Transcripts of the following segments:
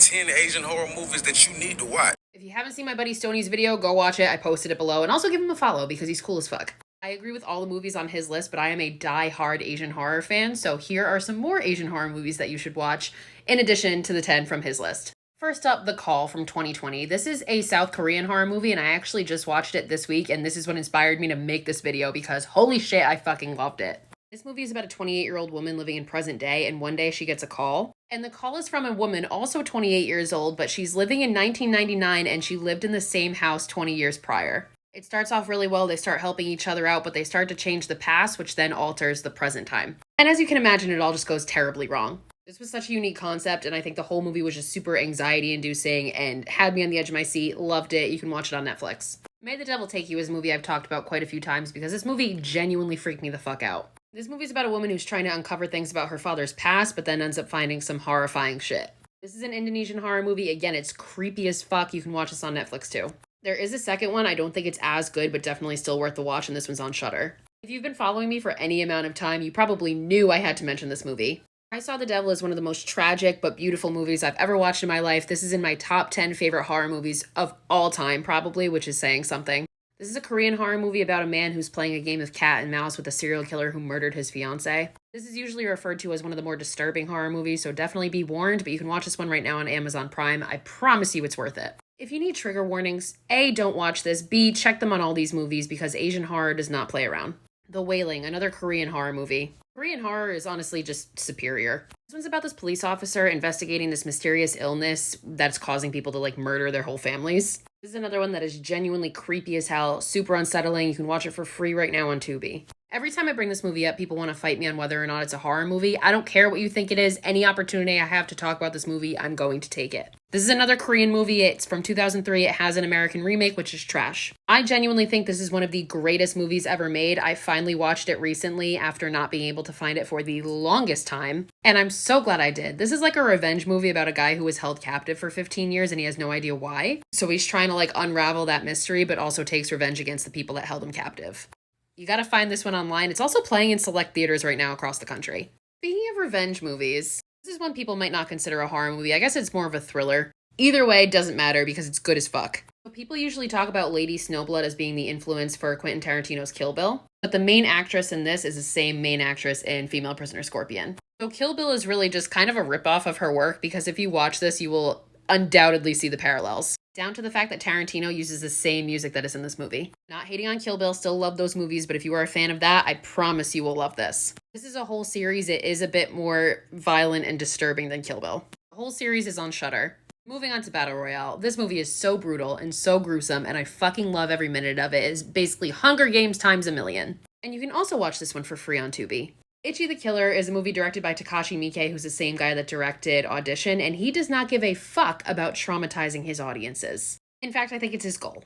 10 Asian horror movies that you need to watch. If you haven't seen my buddy Stoney's video, go watch it. I posted it below, and also give him a follow because he's cool as fuck. I agree with all the movies on his list, but I am a die-hard Asian horror fan, so here are some more Asian horror movies that you should watch, in addition to the 10 from his list. First up, The Call from 2020. This is a South Korean horror movie, and I actually just watched it this week, and this is what inspired me to make this video because holy shit, I fucking loved it. This movie is about a 28-year-old woman living in present day, and one day she gets a call. And the call is from a woman, also 28 years old, but she's living in 1999, and she lived in the same house 20 years prior. It starts off really well, they start helping each other out, but they start to change the past, which then alters the present time. And as you can imagine, it all just goes terribly wrong. This was such a unique concept, and I think the whole movie was just super anxiety-inducing and had me on the edge of my seat. Loved it. You can watch it on Netflix. May the Devil Take You is a movie I've talked about quite a few times because this movie genuinely freaked me the fuck out. This movie is about a woman who's trying to uncover things about her father's past, but then ends up finding some horrifying shit. This is an Indonesian horror movie. Again, it's creepy as fuck. You can watch this on Netflix too. There is a second one. I don't think it's as good, but definitely still worth the watch, and this one's on Shudder. If you've been following me for any amount of time, you probably knew I had to mention this movie. I Saw the Devil is one of the most tragic but beautiful movies I've ever watched in my life. This is in my top 10 favorite horror movies of all time, probably, which is saying something. This is a Korean horror movie about a man who's playing a game of cat and mouse with a serial killer who murdered his fiancée. This is usually referred to as one of the more disturbing horror movies, so definitely be warned, but you can watch this one right now on Amazon Prime. I promise you it's worth it. If you need trigger warnings, A, don't watch this, B, check them on all these movies because Asian horror does not play around. The Wailing, another Korean horror movie. Korean horror is honestly just superior. This one's about this police officer investigating this mysterious illness that's causing people to murder their whole families. This is another one that is genuinely creepy as hell, super unsettling. You can watch it for free right now on Tubi. Every time I bring this movie up, people want to fight me on whether or not it's a horror movie. I don't care what you think it is. Any opportunity I have to talk about this movie, I'm going to take it. This is another Korean movie. It's from 2003. It has an American remake, which is trash. I genuinely think this is one of the greatest movies ever made. I finally watched it recently after not being able to find it for the longest time, and I'm so glad I did. This is like a revenge movie about a guy who was held captive for 15 years and he has no idea why. So he's trying to unravel that mystery, but also takes revenge against the people that held him captive. You gotta find this one online. It's also playing in select theaters right now across the country. Speaking of revenge movies, this is one people might not consider a horror movie. I guess it's more of a thriller. Either way, it doesn't matter because it's good as fuck. So people usually talk about Lady Snowblood as being the influence for Quentin Tarantino's Kill Bill, but the main actress in this is the same main actress in Female Prisoner Scorpion. So Kill Bill is really just kind of a ripoff of her work because if you watch this, you will undoubtedly see the parallels. Down to the fact that Tarantino uses the same music that is in this movie. Not hating on Kill Bill, still love those movies, but if you are a fan of that, I promise you will love this. This is a whole series. It is a bit more violent and disturbing than Kill Bill. The whole series is on Shudder. Moving on to Battle Royale. This movie is so brutal and so gruesome, and I fucking love every minute of it. It's basically Hunger Games times a million. And you can also watch this one for free on Tubi. Ichi the Killer is a movie directed by Takashi Miike, who's the same guy that directed Audition, and he does not give a fuck about traumatizing his audiences. In fact, I think it's his goal.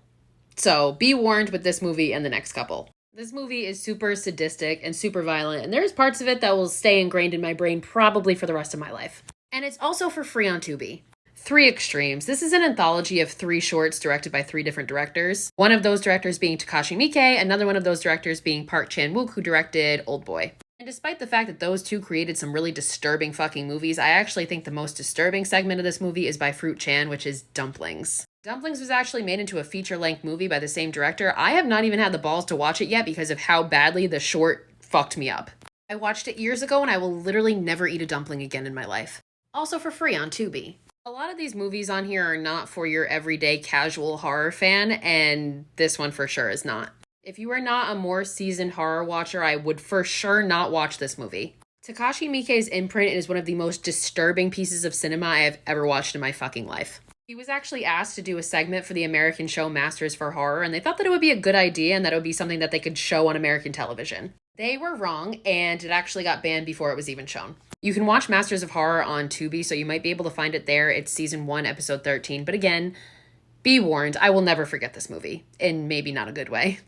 So be warned with this movie and the next couple. This movie is super sadistic and super violent, and there's parts of it that will stay ingrained in my brain probably for the rest of my life. And it's also for free on Tubi. Three Extremes. This is an anthology of 3 shorts directed by 3 different directors. One of those directors being Takashi Miike, another one of those directors being Park Chan-wook, who directed Oldboy. And despite the fact that those two created some really disturbing fucking movies, I actually think the most disturbing segment of this movie is by Fruit Chan, which is Dumplings. Dumplings was actually made into a feature-length movie by the same director. I have not even had the balls to watch it yet because of how badly the short fucked me up. I watched it years ago and I will literally never eat a dumpling again in my life. Also for free on Tubi. A lot of these movies on here are not for your everyday casual horror fan, and this one for sure is not. If you are not a more seasoned horror watcher, I would for sure not watch this movie. Takashi Miike's imprint is one of the most disturbing pieces of cinema I have ever watched in my fucking life. He was actually asked to do a segment for the American show Masters for Horror, and they thought that it would be a good idea and that it would be something that they could show on American television. They were wrong, and it actually got banned before it was even shown. You can watch Masters of Horror on Tubi, so you might be able to find it there. It's season 1, episode 13, but again, be warned, I will never forget this movie, in maybe not a good way.